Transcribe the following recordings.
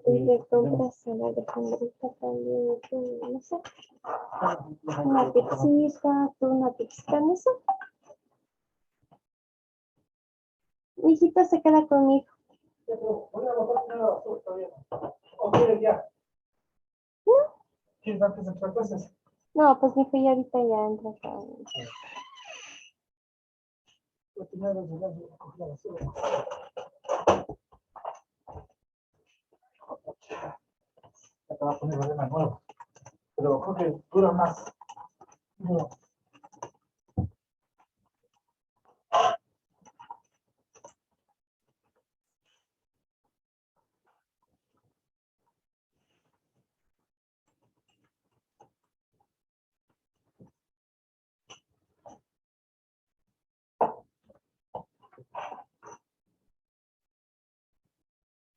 Y de compras a la Alejandrita también, no sé, una pizzita, tú una pizzita, no sé. Mi hijita se queda conmigo. No, pues mi hijo ya ahorita ya entra acá. Te va a poner arena nueva, pero creo que dura más. No.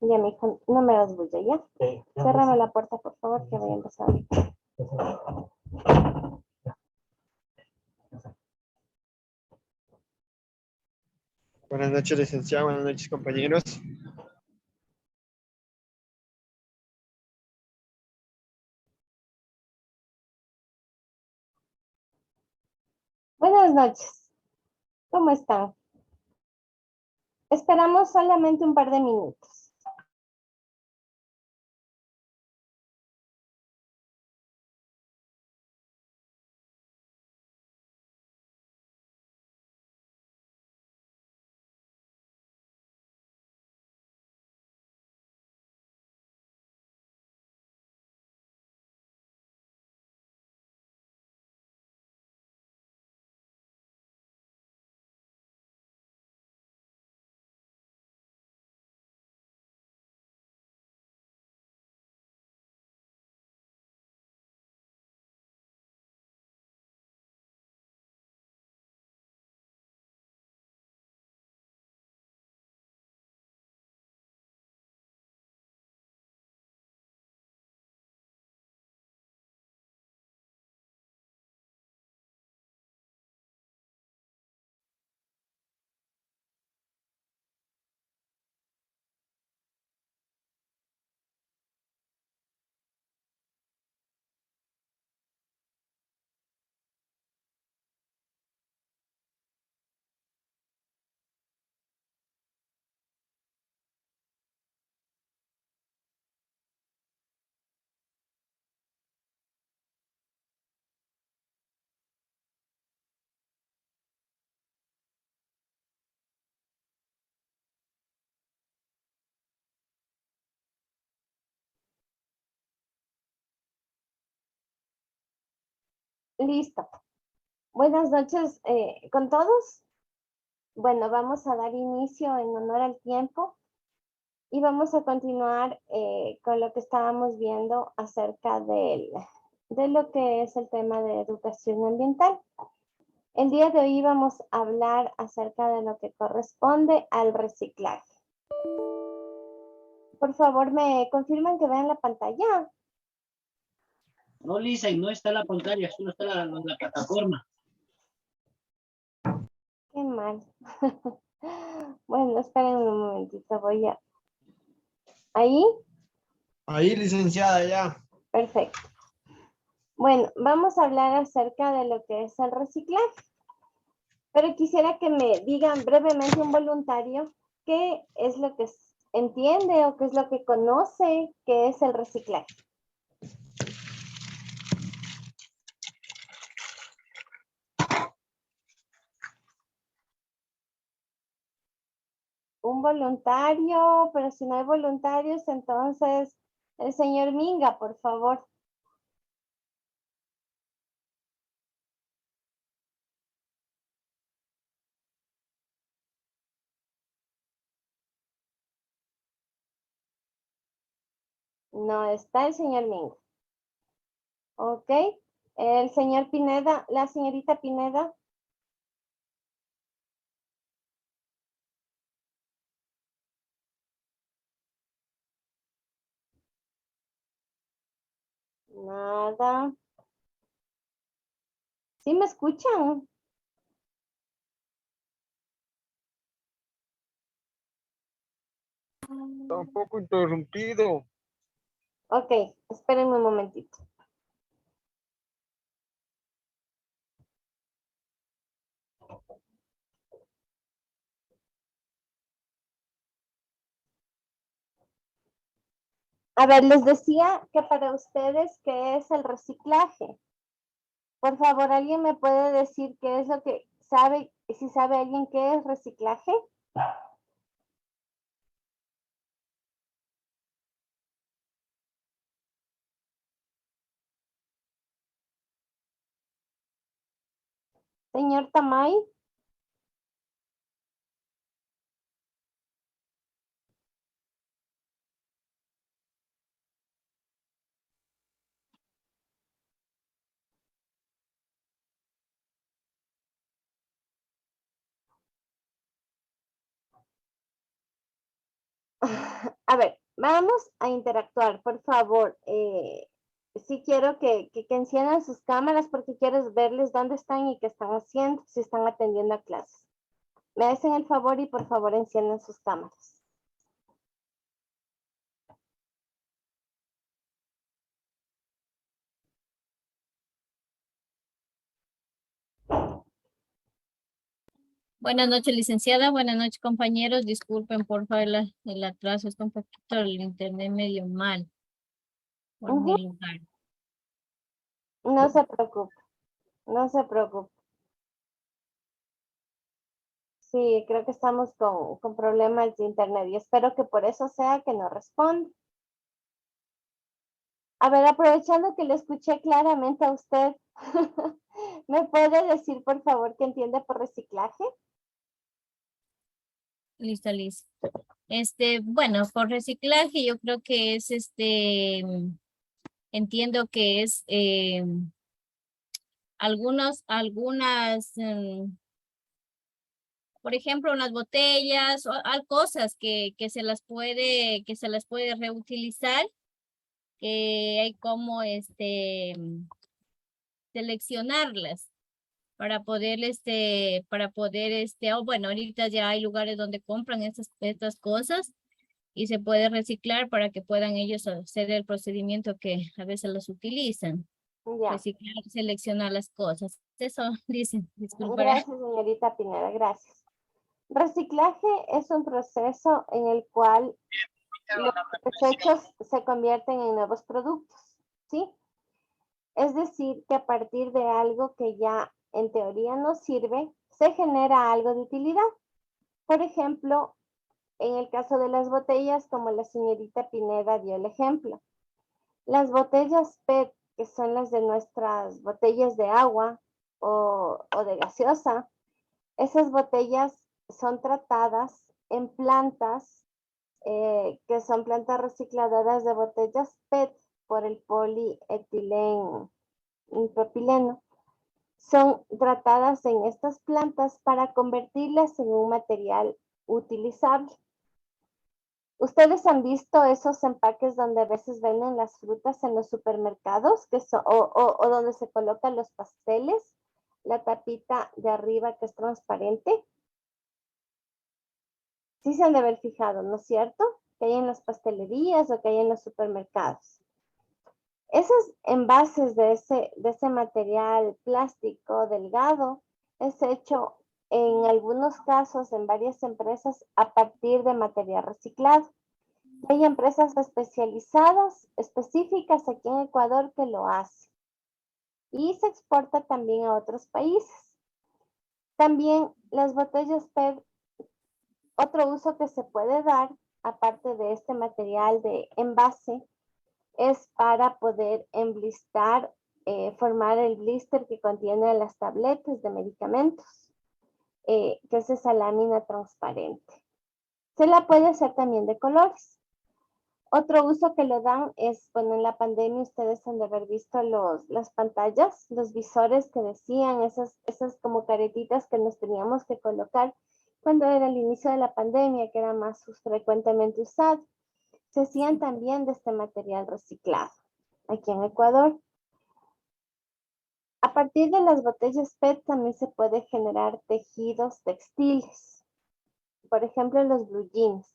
Ya, mi hijo, no me das bulla, ¿ya? Sí, Cérrame la puerta, por favor, que voy a empezar. Buenas noches, licenciado. Buenas noches, compañeros. Buenas noches. ¿Cómo están? Esperamos solamente un par de minutos. Listo. Buenas noches con todos. Bueno, vamos a dar inicio en honor al tiempo y vamos a continuar con lo que estábamos viendo acerca de lo que es el tema de educación ambiental. El día de hoy vamos a hablar acerca de lo que corresponde al reciclaje. Por favor, ¿me confirman que vean la pantalla? No, Lisa, y no está la pantalla, solo está la plataforma. Qué mal. Bueno, esperen un momentito, voy a... ¿Ahí? Ahí, licenciada, ya. Perfecto. Bueno, vamos a hablar acerca de lo que es el reciclaje. Pero quisiera que me digan brevemente un voluntario qué es lo que entiende o qué es lo que conoce que es el reciclaje. Un voluntario, pero si no hay voluntarios, entonces el señor Minga, por favor. No está el señor Minga. Ok. El señor Pineda, la señorita Pineda. Nada. ¿Sí me escuchan? Está un poco interrumpido. Ok, espérenme un momentito. A ver, les decía que para ustedes, ¿qué es el reciclaje? Por favor, ¿alguien me puede decir qué es lo que sabe, si sabe alguien qué es reciclaje? Señor Tamay. A ver, vamos a interactuar, por favor. Sí quiero que enciendan sus cámaras porque quiero verles dónde están y qué están haciendo, si están atendiendo a clases. Me hacen el favor y por favor enciendan sus cámaras. Buenas noches, licenciada. Buenas noches, compañeros. Disculpen, por favor, el atraso. Está un poquito el internet medio mal por Ujú. mi lugar. No se preocupe, no se preocupe. Sí, creo que estamos con problemas de internet y espero que por eso sea que no responda. A ver, aprovechando que le escuché claramente a usted, ¿me puede decir por favor qué entiende por reciclaje? Listo, listo. Bueno, por reciclaje yo creo que es entiendo que es por ejemplo, unas botellas o cosas que que se las puede reutilizar, que hay como seleccionarlas para poder, bueno, ahorita ya hay lugares donde compran estas cosas y se puede reciclar para que puedan ellos hacer el procedimiento que a veces los utilizan. Ya, Reciclar, seleccionar las cosas. Eso dicen, disculpará. gracias señorita Pineda, gracias. Reciclaje es un proceso en el cual los desechos se convierten en nuevos productos, ¿sí? Es decir, que a partir de algo que ya en teoría no sirve, se genera algo de utilidad. Por ejemplo, en el caso de las botellas, como la señorita Pineda dio el ejemplo. Las botellas PET, que son las de nuestras botellas de agua o de gaseosa, esas botellas son tratadas en plantas que son plantas recicladoras de botellas PET por el polietileno propileno. Son tratadas en estas plantas para convertirlas en un material utilizable. ¿Ustedes han visto esos empaques donde a veces venden las frutas en los supermercados o donde se colocan los pasteles? La tapita de arriba que es transparente. Sí se han de haber fijado, ¿no es cierto? Que hay en las pastelerías o que hay en los supermercados. Esos envases de ese material plástico delgado es hecho en algunos casos en varias empresas a partir de material reciclado. Hay empresas especializadas, específicas aquí en Ecuador que lo hacen y se exporta también a otros países. También las botellas PET, otro uso que se puede dar, aparte de este material de envase, es para poder emblistar, formar el blister que contiene las tabletas de medicamentos, que es esa lámina transparente. Se la puede hacer también de colores. Otro uso que lo dan es, bueno, en la pandemia ustedes han de haber visto las pantallas, los visores que decían, esas como caretitas que nos teníamos que colocar cuando era el inicio de la pandemia, que era más frecuentemente usado. Se hacían también de este material reciclado aquí en Ecuador. A partir de las botellas PET también se puede generar tejidos textiles. Por ejemplo, los blue jeans.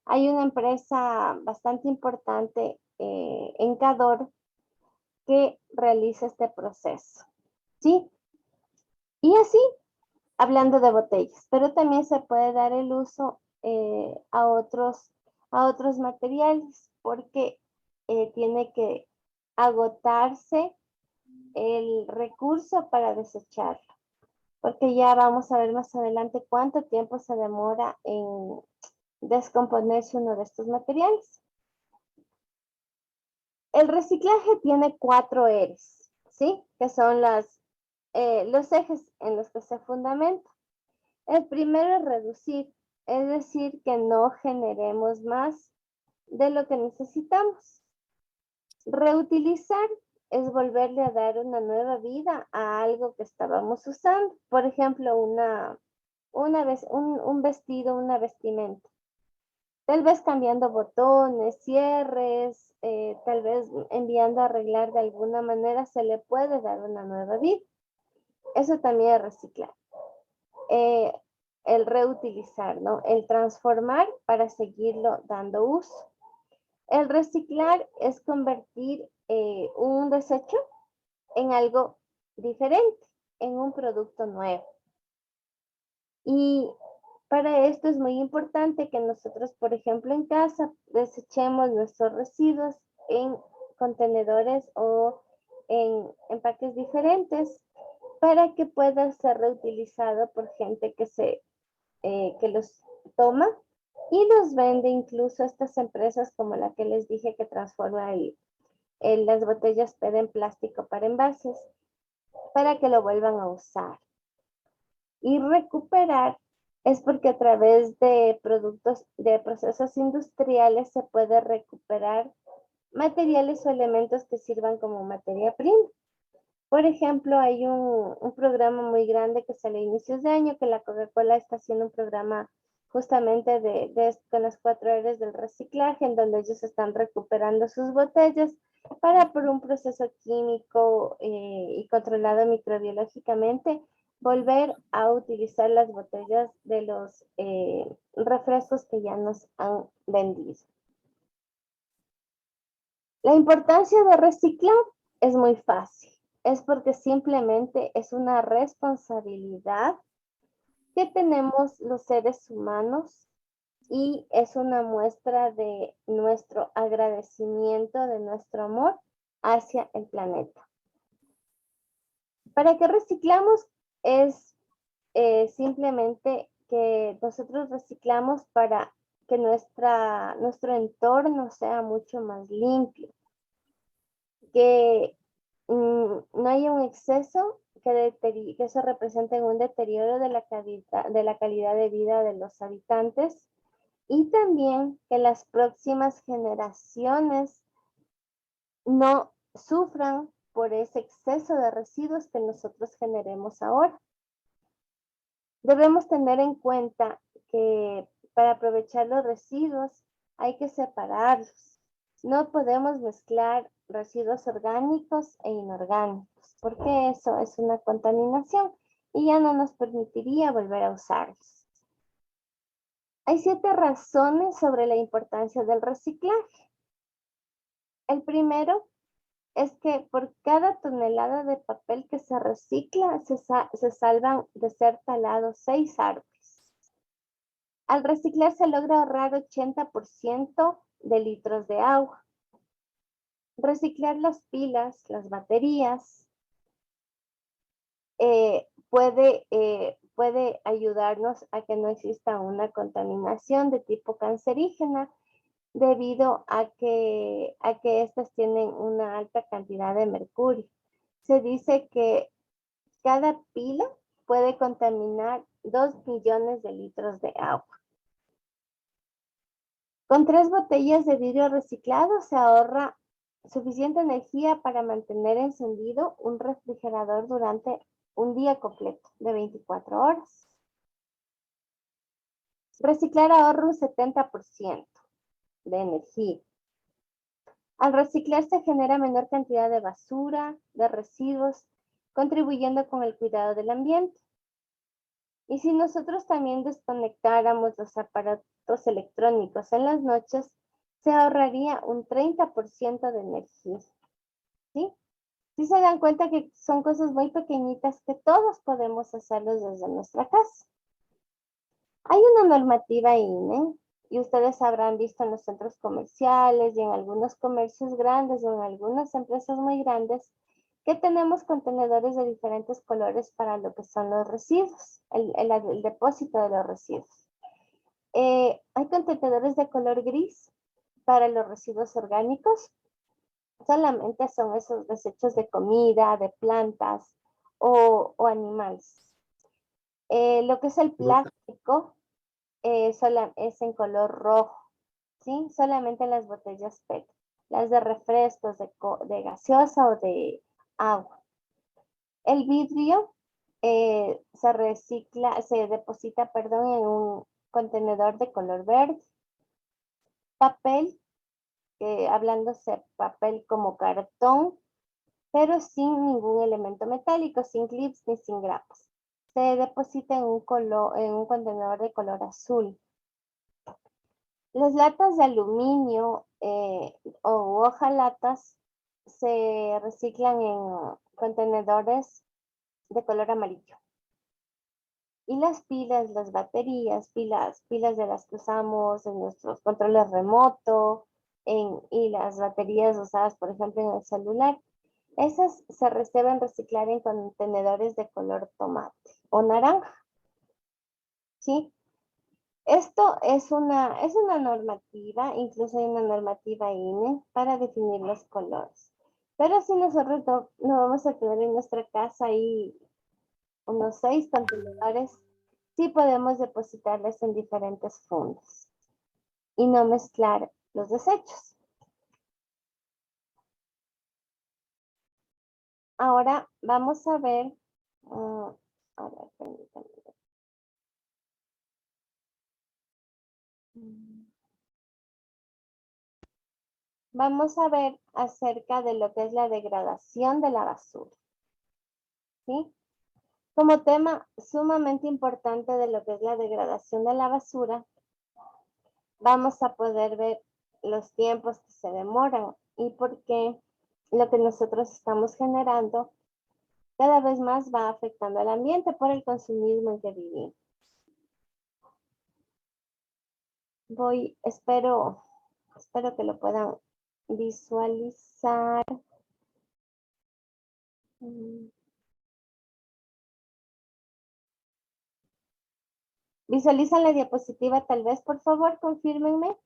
Hay una empresa bastante importante en Cador que realiza este proceso, ¿sí? Y así, hablando de botellas, pero también se puede dar el uso a otros materiales porque tiene que agotarse el recurso para desecharlo, porque ya vamos a ver más adelante cuánto tiempo se demora en descomponerse uno de estos materiales. El reciclaje tiene 4 R's, ¿sí? Que son los ejes en los que se fundamenta. El primero es reducir, es decir, que no generemos más de lo que necesitamos. Reutilizar es volverle a dar una nueva vida a algo que estábamos usando. Por ejemplo, un vestido, una vestimenta. Tal vez cambiando botones, cierres, tal vez enviando a arreglar de alguna manera, se le puede dar una nueva vida. Eso también es reciclar. El reutilizar, ¿no? El transformar para seguirlo dando uso. El reciclar es convertir un desecho en algo diferente, en un producto nuevo. Y para esto es muy importante que nosotros, por ejemplo, en casa, desechemos nuestros residuos en contenedores o en empaques diferentes para que pueda ser reutilizado por gente que los toma y los vende incluso a estas empresas como la que les dije que transforma las botellas PET en plástico para envases para que lo vuelvan a usar. Y recuperar es porque a través de procesos industriales se puede recuperar materiales o elementos que sirvan como materia prima. Por ejemplo, hay un programa muy grande que sale a inicios de año, que la Coca-Cola está haciendo un programa justamente con las 4 R's del reciclaje, en donde ellos están recuperando sus botellas para por un proceso químico y controlado microbiológicamente, volver a utilizar las botellas de los refrescos que ya nos han vendido. La importancia de reciclar es muy fácil. Es porque simplemente es una responsabilidad que tenemos los seres humanos y es una muestra de nuestro agradecimiento, de nuestro amor hacia el planeta. ¿Para qué reciclamos? Es simplemente que nosotros reciclamos para que nuestro entorno sea mucho más limpio, que no haya un exceso que eso represente un deterioro de la calidad de vida de los habitantes y también que las próximas generaciones no sufran por ese exceso de residuos que nosotros generemos ahora. Debemos tener en cuenta que para aprovechar los residuos hay que separarlos. No podemos mezclar residuos orgánicos e inorgánicos, porque eso es una contaminación y ya no nos permitiría volver a usarlos. Hay 7 razones sobre la importancia del reciclaje. El primero es que por cada tonelada de papel que se recicla, se salvan de ser talados 6 árboles. Al reciclar se logra ahorrar 80% de litros de agua. Reciclar las pilas, las baterías, puede ayudarnos a que no exista una contaminación de tipo cancerígena debido a que estas tienen una alta cantidad de mercurio. Se dice que cada pila puede contaminar 2 millones de litros de agua. Con 3 botellas de vidrio reciclado se ahorra suficiente energía para mantener encendido un refrigerador durante un día completo de 24 horas. Reciclar ahorra un 70% de energía. Al reciclar se genera menor cantidad de basura, de residuos, contribuyendo con el cuidado del ambiente. Y si nosotros también desconectáramos los aparatos electrónicos en las noches, se ahorraría un 30% de energía. ¿Sí? Si se dan cuenta que son cosas muy pequeñitas que todos podemos hacerlos desde nuestra casa. Hay una normativa INE y ustedes habrán visto en los centros comerciales y en algunos comercios grandes o en algunas empresas muy grandes que tenemos contenedores de diferentes colores para lo que son los residuos, el depósito de los residuos. Hay contenedores de color gris para los residuos orgánicos. Solamente son esos desechos de comida, de plantas o animales. Lo que es el plástico es en color rojo, ¿sí? Solamente las botellas PET, las de refrescos, de gaseosa o de agua. El vidrio se deposita, perdón, en un contenedor de color verde. Papel, hablándose papel como cartón, pero sin ningún elemento metálico, sin clips ni sin grapas. Se deposita en un contenedor de color azul. Las latas de aluminio o hojalatas se reciclan en contenedores de color amarillo. Y las pilas, las baterías, pilas de las que usamos en nuestros controles remoto y las baterías usadas, por ejemplo, en el celular, esas se deben reciclar en contenedores de color tomate o naranja. ¿Sí? Esto es una normativa, incluso hay una normativa INE para definir los colores. Pero si nosotros no vamos a tener en nuestra casa ahí unos 6 contenedores, sí podemos depositarles en diferentes fundos y no mezclar los desechos. Ahora vamos a ver, a ver, permítanme. Vamos a ver acerca de lo que es la degradación de la basura. ¿Sí? Como tema sumamente importante de lo que es la degradación de la basura, vamos a poder ver los tiempos que se demoran y por qué lo que nosotros estamos generando cada vez más va afectando al ambiente por el consumismo en que vivimos. Espero que lo puedan visualizar. ¿Visualizan la diapositiva tal vez? Por favor, confírmenme.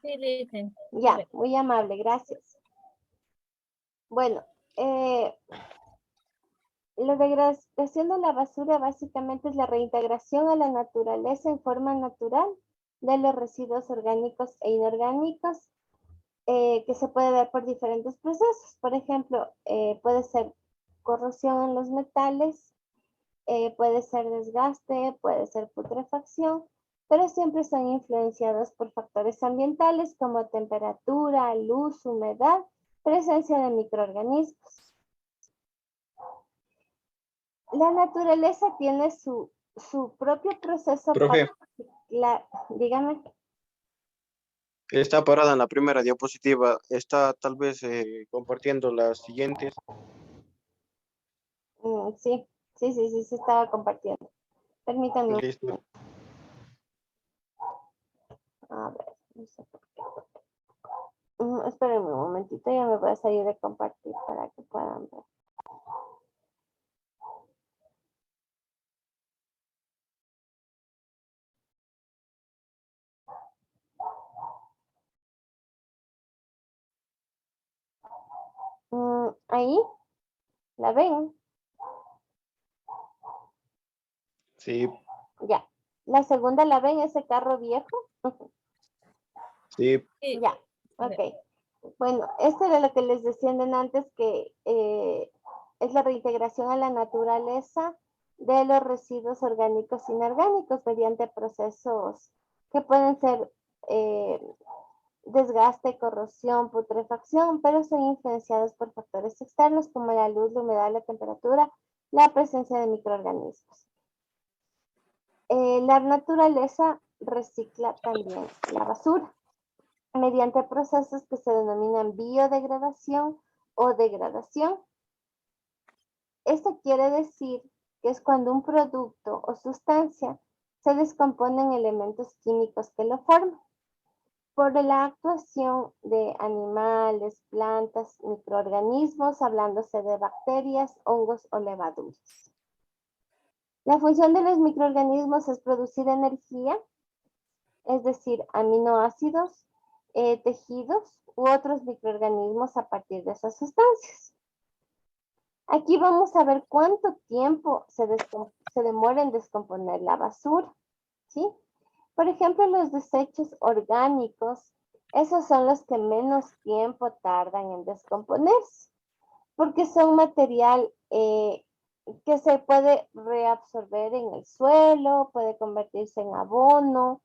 Sí, dicen. Ya, muy amable, gracias. Bueno, la degradación de la basura básicamente es la reintegración a la naturaleza en forma natural de los residuos orgánicos e inorgánicos que se puede dar por diferentes procesos. Por ejemplo, puede ser corrosión en los metales, puede ser desgaste, puede ser putrefacción, pero siempre son influenciados por factores ambientales como temperatura, luz, humedad, presencia de microorganismos. La naturaleza tiene su propio proceso Profe, particular. Dígame. está parada en la primera diapositiva. Está tal vez compartiendo las siguientes. Sí, estaba compartiendo. Permítanme. Listo. A ver, no sé por qué. Espérenme un momentito, ya me voy a salir de compartir para que puedan ver. Ahí, ¿la ven? Sí, Ya. La segunda, ¿la ven? Ese carro viejo. sí. Ya, ok. Bueno, esto era lo que les decían antes, que es la reintegración a la naturaleza de los residuos orgánicos e inorgánicos mediante procesos que pueden ser desgaste, corrosión, putrefacción, pero son influenciados por factores externos como la luz, la humedad, la temperatura, la presencia de microorganismos. La naturaleza recicla también la basura mediante procesos que se denominan biodegradación o degradación. Esto quiere decir que es cuando un producto o sustancia se descompone en elementos químicos que lo forman por la actuación de animales, plantas, microorganismos, hablándose de bacterias, hongos o levaduras. La función de los microorganismos es producir energía, es decir, aminoácidos, tejidos u otros microorganismos a partir de esas sustancias. Aquí vamos a ver cuánto tiempo se demora en descomponer la basura, ¿sí? Por ejemplo, los desechos orgánicos, esos son los que menos tiempo tardan en descomponerse, porque son material que se puede reabsorber en el suelo, puede convertirse en abono,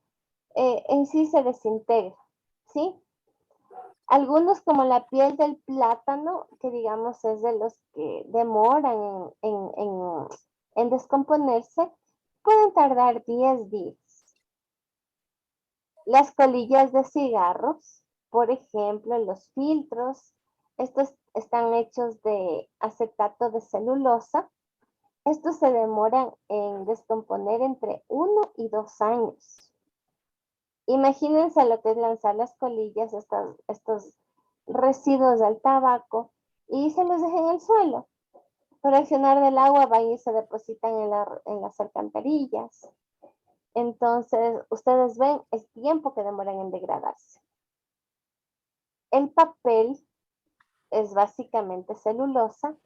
en sí se desintegra, ¿sí? Algunos como la piel del plátano, que digamos es de los que demoran en descomponerse, pueden tardar 10 días. Las colillas de cigarros, por ejemplo, los filtros, estos están hechos de acetato de celulosa. Estos se demoran en descomponer entre 1 y 2 años. Imagínense lo que es lanzar las colillas, estos residuos del tabaco, y se los dejan en el suelo. Por accionar del agua van y se depositan en las alcantarillas. Entonces, ustedes ven el tiempo que demoran en degradarse. El papel es básicamente celulosa,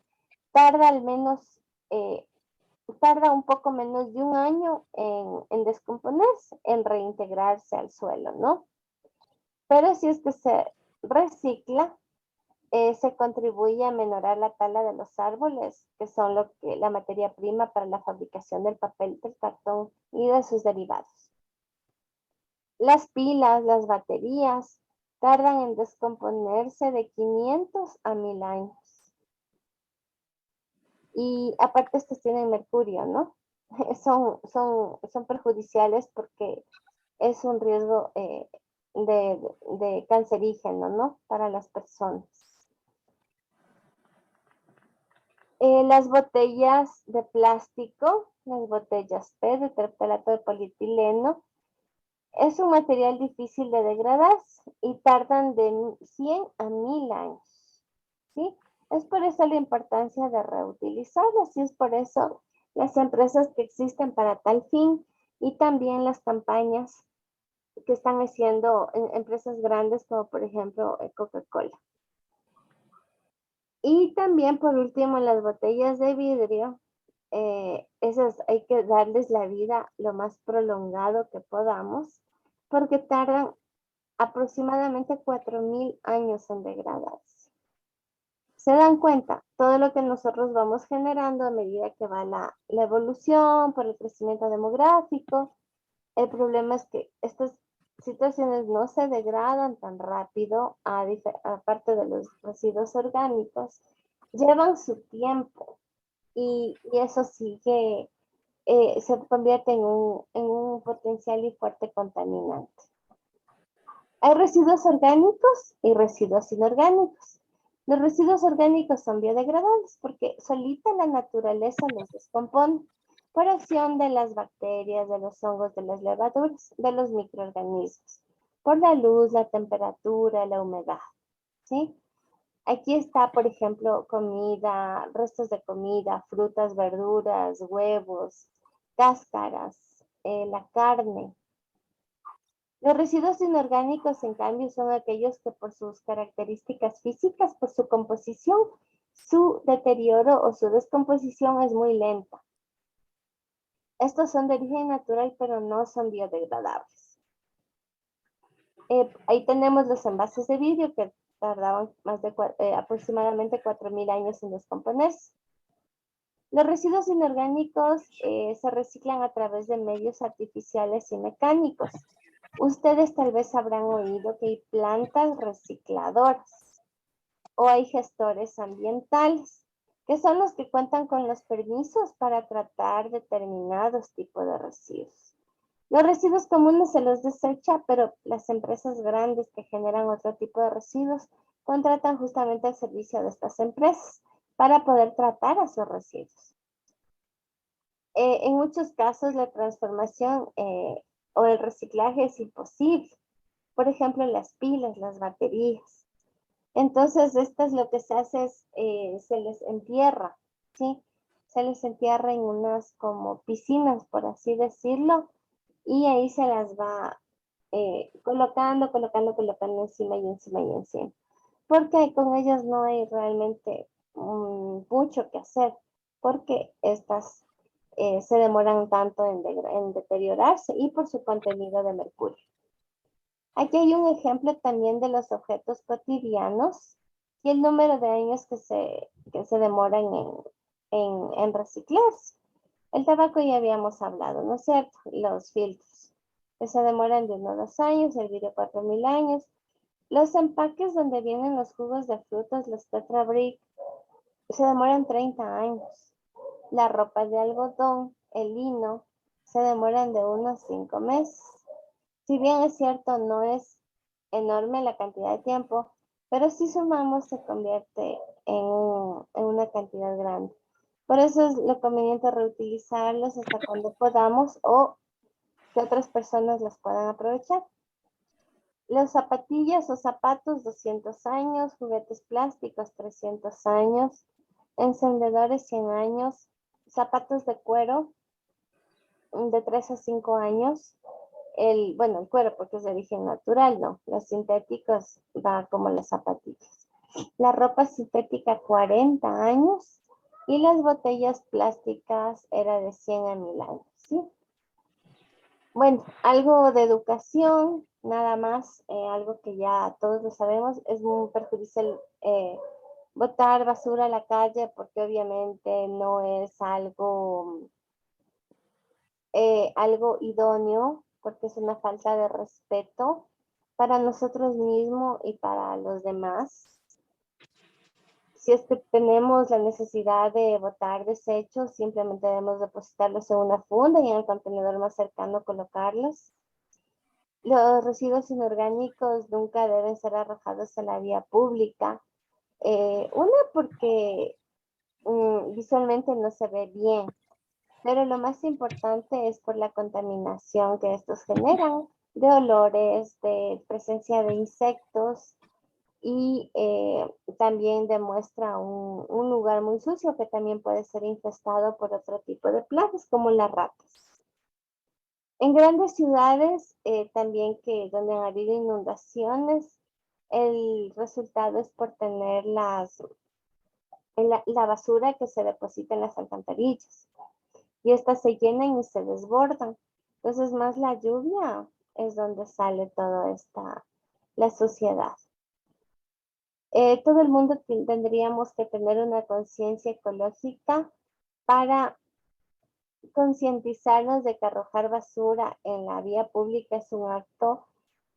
tarda al menos, tarda un poco menos de un año en descomponerse, en reintegrarse al suelo, ¿no? Pero si es que se recicla, se contribuye a menorar la tala de los árboles, que son la materia prima para la fabricación del papel, del cartón y de sus derivados. Las pilas, las baterías, tardan en descomponerse de 500 a 1000 años. Y aparte estos tienen mercurio, ¿no? Son perjudiciales porque es un riesgo de cancerígeno, ¿no? Para las personas. Las botellas de plástico, las botellas PET de terpelato de polietileno, es un material difícil de degradarse y tardan de 100 a 1000 años, ¿sí? Es por eso la importancia de reutilizarlas y es por eso las empresas que existen para tal fin y también las campañas que están haciendo empresas grandes como por ejemplo Coca-Cola. Y también por último las botellas de vidrio, esas hay que darles la vida lo más prolongado que podamos porque tardan aproximadamente 4000 años en degradarse. ¿Se dan cuenta? Todo lo que nosotros vamos generando a medida que va la evolución, por el crecimiento demográfico. El problema es que estas situaciones no se degradan tan rápido, aparte de los residuos orgánicos, llevan su tiempo y eso sigue, se convierte en un potencial y fuerte contaminante. Hay residuos orgánicos y residuos inorgánicos. Los residuos orgánicos son biodegradables porque solita la naturaleza los descompone por acción de las bacterias, de los hongos, de las levaduras, de los microorganismos, por la luz, la temperatura, la humedad, ¿sí? Aquí está, por ejemplo, comida, restos de comida, frutas, verduras, huevos, cáscaras, la carne. Los residuos inorgánicos, en cambio, son aquellos que por sus características físicas, por su composición, su deterioro o su descomposición es muy lenta. Estos son de origen natural, pero no son biodegradables. Ahí tenemos los envases de vidrio que tardaban aproximadamente 4000 años en descomponerse. Los residuos inorgánicos se reciclan a través de medios artificiales y mecánicos. Ustedes tal vez habrán oído que hay plantas recicladoras o hay gestores ambientales que son los que cuentan con los permisos para tratar determinados tipos de residuos. Los residuos comunes se los desecha, pero las empresas grandes que generan otro tipo de residuos contratan justamente el servicio de estas empresas para poder tratar a sus residuos. En muchos casos la transformación o el reciclaje es imposible. Por ejemplo, las pilas, las baterías. Entonces, estas lo que se hace es, se les entierra, ¿sí? Se les entierra en unas como piscinas, por así decirlo, y ahí se las va colocando encima y encima y encima. Porque con ellas no hay realmente mucho que hacer, porque estas se demoran tanto en deteriorarse y por su contenido de mercurio. Aquí hay un ejemplo también de los objetos cotidianos y el número de años que se demoran en reciclarse. El tabaco ya habíamos hablado, ¿no es cierto? Los filtros, que se demoran de 1 a 2 años, el vidrio 4000 años. Los empaques donde vienen los jugos de frutas, los Tetra Brick, se demoran 30 años. La ropa de algodón, el lino, se demoran de 1 a 5 meses. Si bien es cierto, no es enorme la cantidad de tiempo, pero si sumamos se convierte en una cantidad grande. Por eso es lo conveniente reutilizarlos hasta cuando podamos o que otras personas los puedan aprovechar. Los zapatillas o zapatos, 200 años, juguetes plásticos, 300 años, encendedores, 100 años, zapatos de cuero, de 3 a 5 años, el cuero porque es de origen natural, no, los sintéticos va como las zapatillas. La ropa sintética 40 años y las botellas plásticas era de 100 a 1000 años, ¿sí? Bueno, algo de educación, nada más, algo que ya todos lo sabemos, es muy perjudicial botar basura a la calle porque obviamente no es algo idóneo, porque es una falta de respeto para nosotros mismos y para los demás. Si es que tenemos la necesidad de botar desechos, simplemente debemos depositarlos en una funda y en el contenedor más cercano colocarlos. Los residuos inorgánicos nunca deben ser arrojados a la vía pública. Una, porque visualmente no se ve bien, pero lo más importante es por la contaminación que estos generan, de olores, de presencia de insectos y también demuestra un lugar muy sucio que también puede ser infestado por otro tipo de plagas como las ratas. En grandes ciudades también donde han habido inundaciones, el resultado es por tener la basura que se deposita en las alcantarillas. Y estas se llenan y se desbordan. Entonces, más la lluvia es donde sale toda la suciedad. Todo el mundo tendríamos que tener una conciencia ecológica para concientizarnos de que arrojar basura en la vía pública es un acto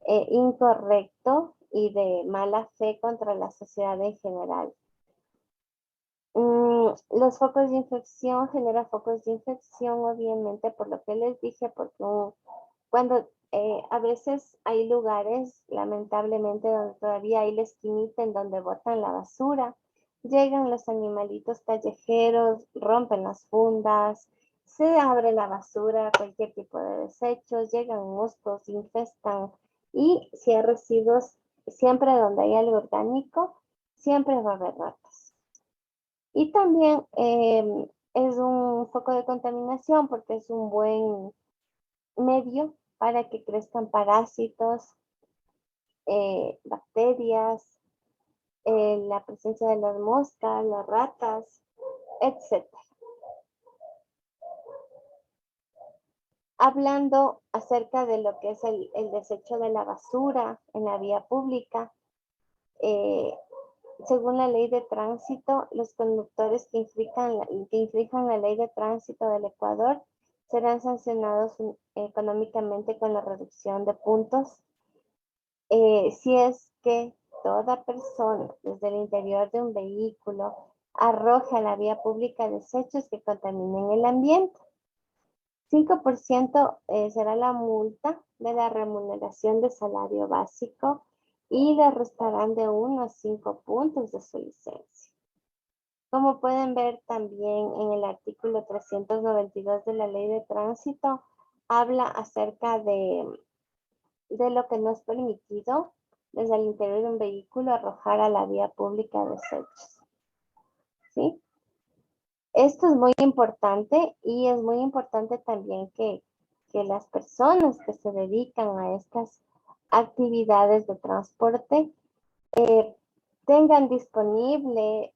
incorrecto y de mala fe contra la sociedad en general. Los focos de infección generan focos de infección, obviamente, por lo que les dije, porque cuando a veces hay lugares, lamentablemente, donde todavía hay la esquinita en donde botan la basura, llegan los animalitos callejeros, rompen las fundas, se abre la basura, cualquier tipo de desechos, llegan moscos, infestan, y si hay residuos, siempre donde hay algo orgánico, siempre va a haber ratas. Y también es un foco de contaminación porque es un buen medio para que crezcan parásitos, bacterias, la presencia de las moscas, las ratas, etc. Hablando acerca de lo que es el desecho de la basura en la vía pública, según la ley de tránsito, los conductores que infrinjan la ley de tránsito del Ecuador serán sancionados económicamente con la reducción de puntos. Si es que toda persona desde el interior de un vehículo arroje a la vía pública desechos que contaminen el ambiente. 5% será la multa de la remuneración de salario básico y le restarán de 1 a 5 puntos de su licencia. Como pueden ver también en el artículo 392 de la Ley de Tránsito, habla acerca de lo que no es permitido desde el interior de un vehículo arrojar a la vía pública desechos. ¿Sí? Esto es muy importante y es muy importante también que las personas que se dedican a estas actividades de transporte tengan disponible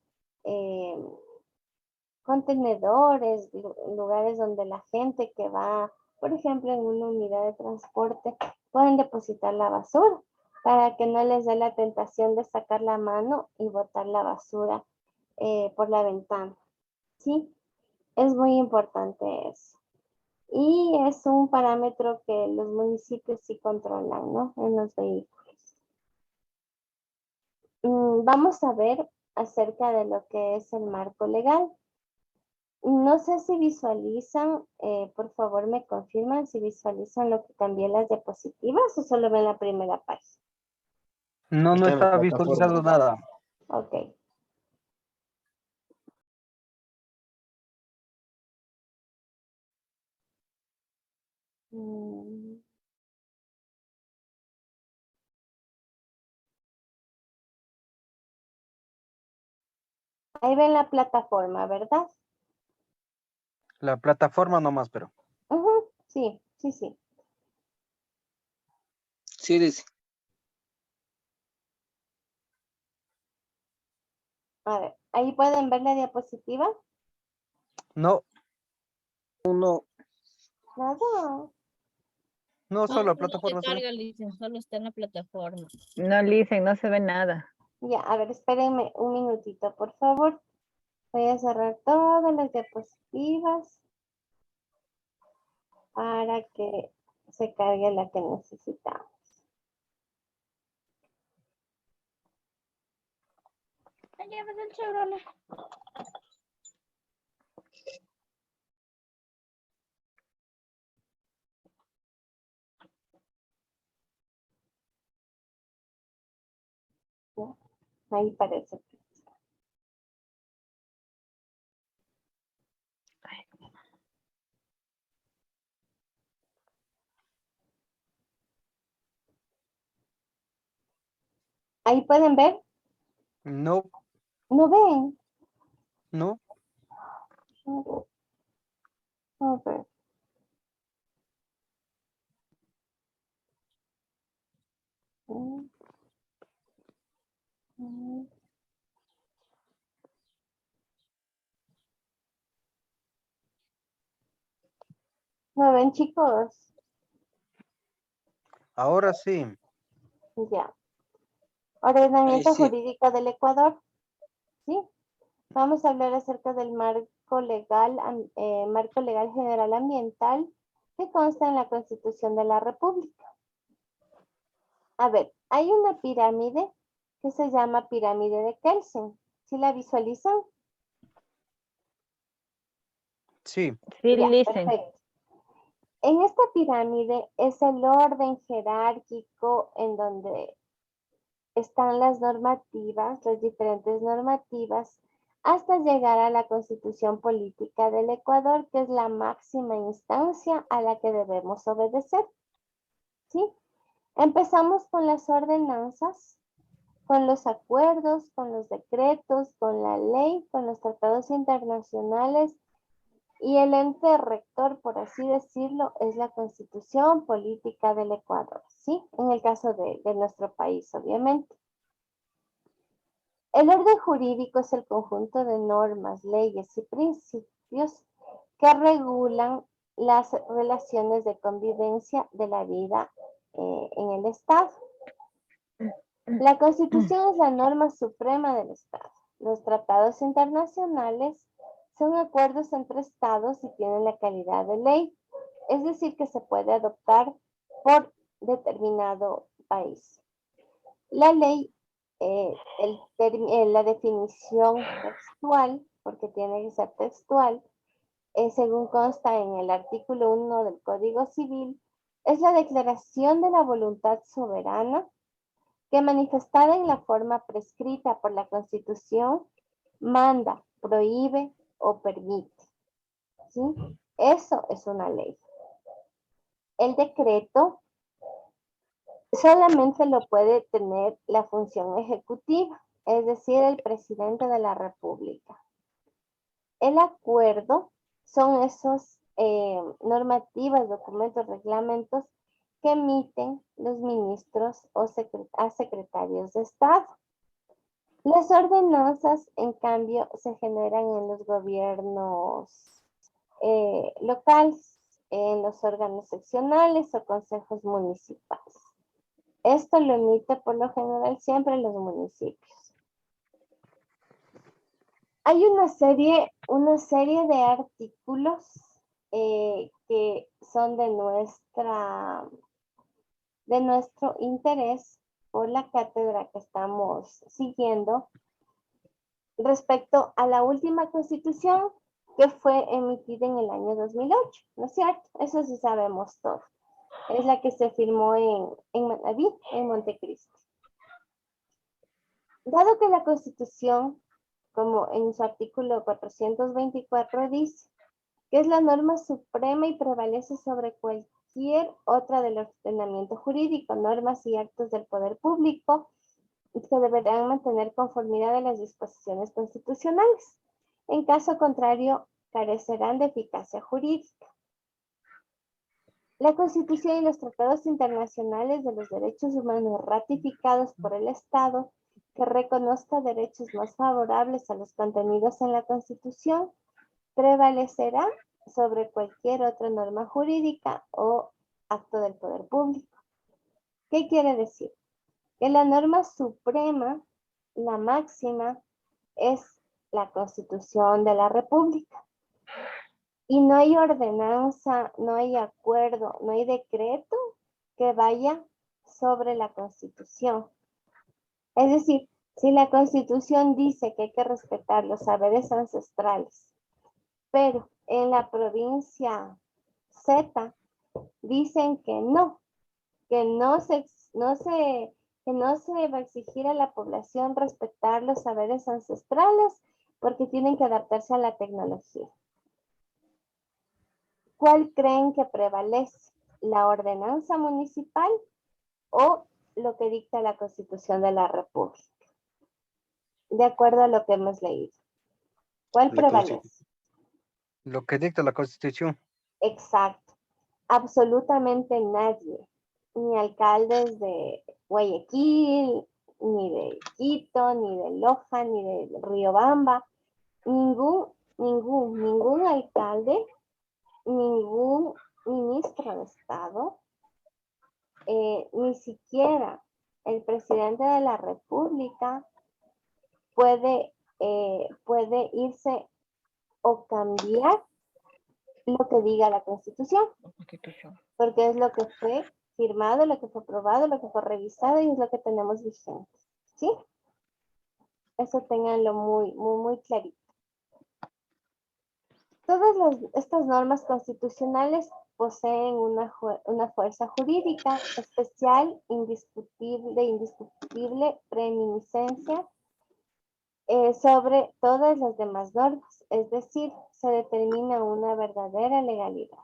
contenedores, lugares donde la gente que va, por ejemplo, en una unidad de transporte, pueden depositar la basura para que no les dé la tentación de sacar la mano y botar la basura por la ventana. Sí, es muy importante eso. Y es un parámetro que los municipios sí controlan, ¿no? En los vehículos. Vamos a ver acerca de lo que es el marco legal. No sé si visualizan, por favor me confirman si visualizan lo que cambié en las diapositivas o solo ven la primera página. No, no Está en la está plataforma. visualizando nada. Ok. Mm. Ahí ven la plataforma, ¿verdad? La plataforma nomás, pero. Ujú, sí, sí, sí. Sí, dice. A ver, ahí pueden ver la diapositiva. No, Uno, Nada. no, solo la No te plataforma se ve. carga, Licen, solo está en la plataforma. No, Licen, no se ve nada. Ya, a ver, espérenme un minutito, por favor. Voy a cerrar todas las diapositivas para que se cargue la que necesitamos. ¿No? Ahí parece. Ahí pueden ver. No, ¿No ven? no. A ver. Mm, mm. ¿No ven, chicos? Ahora sí. Ya. Ordenamiento sí. jurídico del Ecuador. ¿Sí? Vamos a hablar acerca del marco legal general ambiental que consta en la Constitución de la República. A ver, hay una pirámide que se llama pirámide de Kelsen. ¿Sí la visualizan? Sí. Sí, Ya, Licen. perfecto. En esta pirámide es el orden jerárquico en donde están las normativas, las diferentes normativas, hasta llegar a la Constitución Política del Ecuador, que es la máxima instancia a la que debemos obedecer. ¿Sí? Empezamos con las ordenanzas, con los acuerdos, con los decretos, con la ley, con los tratados internacionales y el ente rector, por así decirlo, es la Constitución Política del Ecuador, ¿sí? En el caso de nuestro país, obviamente. El orden jurídico es el conjunto de normas, leyes y principios que regulan las relaciones de convivencia de la vida en el Estado. La Constitución es la norma suprema del Estado. Los tratados internacionales son acuerdos entre Estados y tienen la calidad de ley, es decir, que se puede adoptar por determinado país. La ley la definición textual, porque tiene que ser textual, según consta en el artículo 1 del Código Civil, es la declaración de la voluntad soberana que manifestada en la forma prescrita por la Constitución manda, prohíbe o permite. ¿Sí? Eso es una ley. El decreto solamente lo puede tener la función ejecutiva, es decir, el presidente de la República. El acuerdo son esos normativas, documentos, reglamentos que emiten los ministros o secretarios de Estado. Las ordenanzas, en cambio, se generan en los gobiernos locales, en los órganos seccionales o consejos municipales. Esto lo emite por lo general siempre los municipios. Hay una serie de artículos que son de nuestro interés por la cátedra que estamos siguiendo respecto a la última constitución que fue emitida en el año 2008, ¿no es cierto? Eso sí sabemos todo. Es la que se firmó en Manabí, en Montecristi. Dado que la Constitución, como en su artículo 424 dice, que es la norma suprema y prevalece sobre cualquier otra del ordenamiento jurídico, normas y actos del poder público, que deberán mantener conformidad a las disposiciones constitucionales. En caso contrario, carecerán de eficacia jurídica. La Constitución y los tratados internacionales de los derechos humanos ratificados por el Estado que reconozca derechos más favorables a los contenidos en la Constitución prevalecerá sobre cualquier otra norma jurídica o acto del poder público. ¿Qué quiere decir? Que la norma suprema, la máxima, es la Constitución de la República. Y no hay ordenanza, no hay acuerdo, no hay decreto que vaya sobre la Constitución. Es decir, si la Constitución dice que hay que respetar los saberes ancestrales, pero en la provincia Z dicen que no se va a exigir a la población respetar los saberes ancestrales porque tienen que adaptarse a la tecnología. ¿Cuál creen que prevalece? ¿La ordenanza municipal o lo que dicta la Constitución de la República? De acuerdo a lo que hemos leído. ¿Cuál prevalece? Lo que dicta la Constitución. Exacto. Absolutamente nadie. Ni alcaldes de Guayaquil, ni de Quito, ni de Loja, ni de Riobamba. Ningún alcalde, ningún ministro de Estado, ni siquiera el presidente de la República puede irse o cambiar lo que diga la Constitución, porque es lo que fue firmado, lo que fue aprobado, lo que fue revisado y es lo que tenemos vigente, ¿sí? Eso ténganlo muy clarito. Todas estas normas constitucionales poseen una fuerza jurídica especial, indiscutible preeminencia sobre todas las demás normas, es decir, se determina una verdadera legalidad.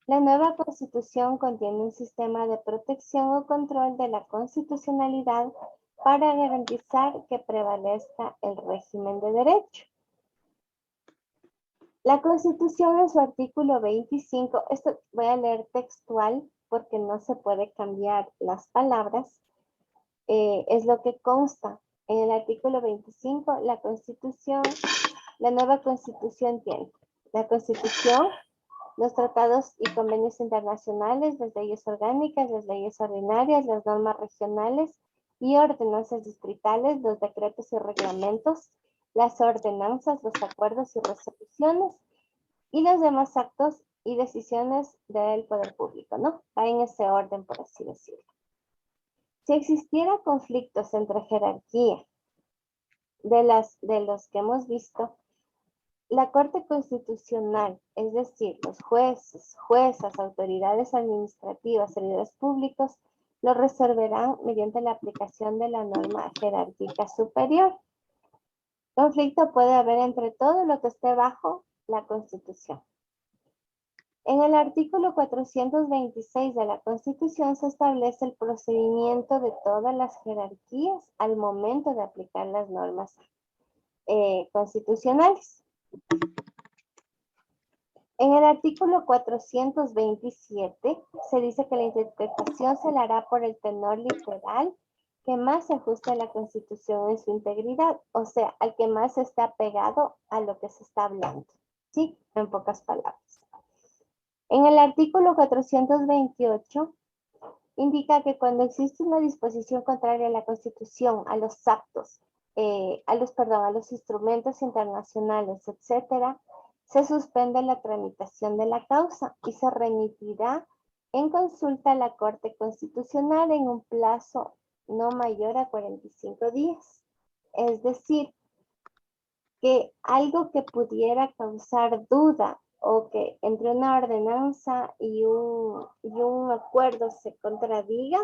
La nueva Constitución contiene un sistema de protección o control de la constitucionalidad para garantizar que prevalezca el régimen de derecho. La Constitución en su artículo 25, esto voy a leer textual porque no se puede cambiar las palabras, es lo que consta. En el artículo 25, la nueva Constitución tiene la Constitución, los tratados y convenios internacionales, las leyes orgánicas, las leyes ordinarias, las normas regionales y ordenanzas distritales, los decretos y reglamentos, las ordenanzas, los acuerdos y resoluciones y los demás actos y decisiones del poder público, ¿no? Va en ese orden, por así decirlo. Si existiera conflictos entre jerarquía de los que hemos visto, la Corte Constitucional, es decir, los jueces, juezas, autoridades administrativas, servidores públicos, lo resolverán mediante la aplicación de la norma jerárquica superior. Conflicto puede haber entre todo lo que esté bajo la Constitución. En el artículo 426 de la Constitución se establece el procedimiento de todas las jerarquías al momento de aplicar las normas constitucionales. En el artículo 427 se dice que la interpretación se la hará por el tenor literal que más se ajuste a la Constitución en su integridad, o sea, al que más esté apegado a lo que se está hablando, ¿sí? En pocas palabras. En el artículo 428 indica que cuando existe una disposición contraria a la Constitución, a los actos, a los instrumentos internacionales, etcétera, se suspende la tramitación de la causa y se remitirá en consulta a la Corte Constitucional en un plazo no mayor a 45 días. Es decir, que algo que pudiera causar duda o que entre una ordenanza y un acuerdo se contradiga,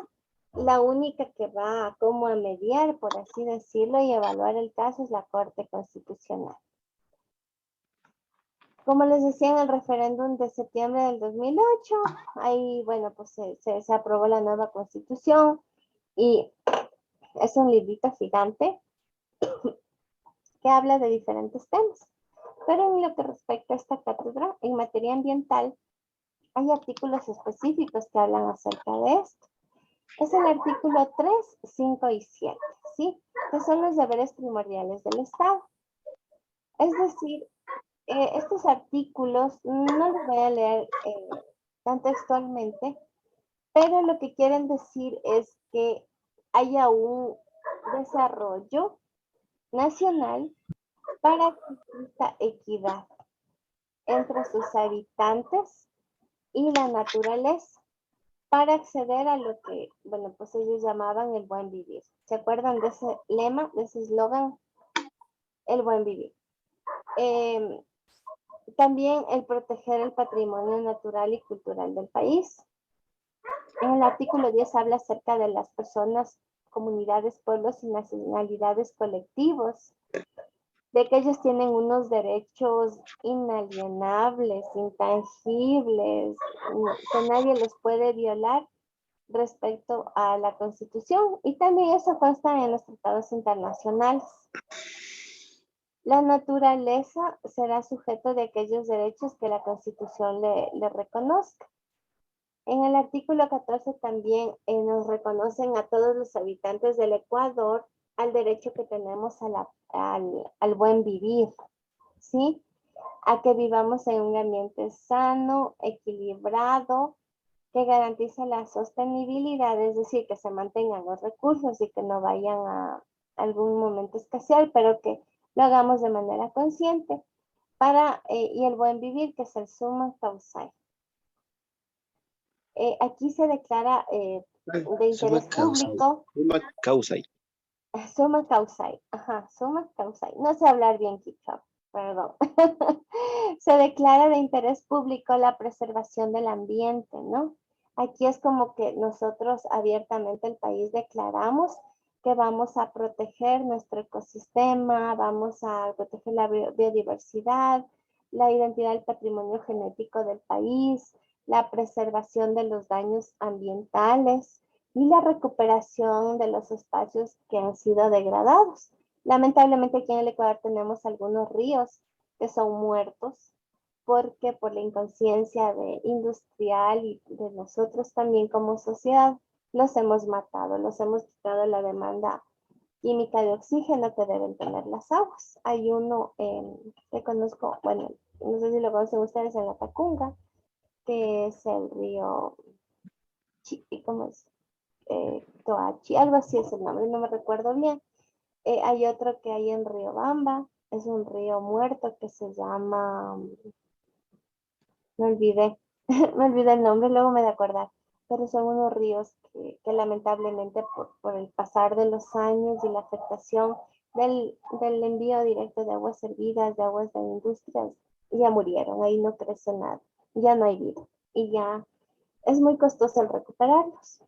la única que va como a mediar, por así decirlo, y evaluar el caso es la Corte Constitucional. Como les decía, en el referéndum de septiembre del 2008, ahí, bueno, pues se aprobó la nueva Constitución y es un librito gigante que habla de diferentes temas. Pero en lo que respecta a esta cátedra, en materia ambiental, hay artículos específicos que hablan acerca de esto. Es el artículo 3, 5 y 7, ¿sí? Que son los deberes primordiales del Estado. Es decir, estos artículos no los voy a leer tan textualmente, pero lo que quieren decir es que haya un desarrollo nacional para que exista equidad entre sus habitantes y la naturaleza para acceder a lo que, bueno, pues ellos llamaban el buen vivir. ¿Se acuerdan de ese lema, de ese eslogan? El buen vivir. También el proteger el patrimonio natural y cultural del país. En el artículo 10 habla acerca de las personas, comunidades, pueblos y nacionalidades colectivos, de que ellos tienen unos derechos inalienables, intangibles, que nadie los puede violar respecto a la Constitución, y también eso consta en los tratados internacionales. La naturaleza será sujeto de aquellos derechos que la Constitución le reconozca. En el artículo 14 también nos reconocen a todos los habitantes del Ecuador al derecho que tenemos al buen vivir, ¿sí? A que vivamos en un ambiente sano, equilibrado, que garantice la sostenibilidad, es decir, que se mantengan los recursos y que no vayan a algún momento escasear, pero que lo hagamos de manera consciente y el buen vivir, que es el summa causa. Aquí se declara de interés público. Summa causa. Summa causa. Ajá, summa causa. No sé hablar bien quichua, perdón. Se declara de interés público la preservación del ambiente, ¿no? Aquí es como que nosotros abiertamente el país declaramos que vamos a proteger nuestro ecosistema, vamos a proteger la biodiversidad, la identidad del patrimonio genético del país, la preservación de los daños ambientales y la recuperación de los espacios que han sido degradados. Lamentablemente aquí en el Ecuador tenemos algunos ríos que son muertos porque por la inconsciencia industrial y de nosotros también como sociedad los hemos matado, los hemos quitado la demanda química de oxígeno que deben tener las aguas. Hay uno que conozco, bueno, no sé si lo conocen ustedes, en la Tacunga, que es el río, ¿cómo es? Toachi, algo así es el nombre, no me recuerdo bien. Hay otro que hay en Riobamba, es un río muerto que se llama, me olvidé, me olvidé el nombre, luego me de acordar. pero son unos ríos que lamentablemente por el pasar de los años y la afectación del envío directo de aguas servidas, de aguas de industrias, ya murieron, ahí no crece nada, ya no hay vida y ya es muy costoso el recuperarlos.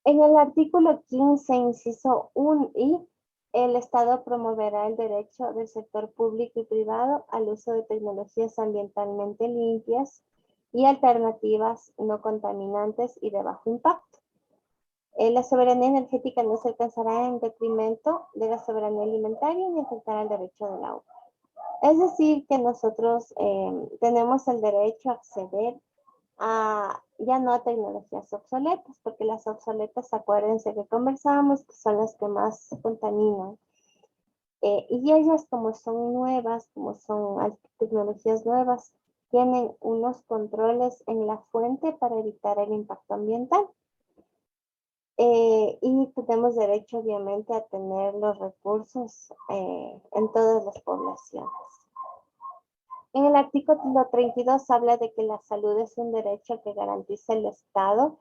En el artículo 15, inciso 1i, el Estado promoverá el derecho del sector público y privado al uso de tecnologías ambientalmente limpias y alternativas no contaminantes y de bajo impacto. La soberanía energética no se alcanzará en detrimento de la soberanía alimentaria ni afectará el derecho del agua. Es decir, que nosotros tenemos el derecho a acceder ya no a tecnologías obsoletas, porque las obsoletas, acuérdense que conversábamos, que son las que más contaminan. Y ellas, como son nuevas, como son tecnologías nuevas, tienen unos controles en la fuente para evitar el impacto ambiental. Y tenemos derecho, obviamente, a tener los recursos en todas las poblaciones. En el artículo 32 habla de que la salud es un derecho que garantiza el Estado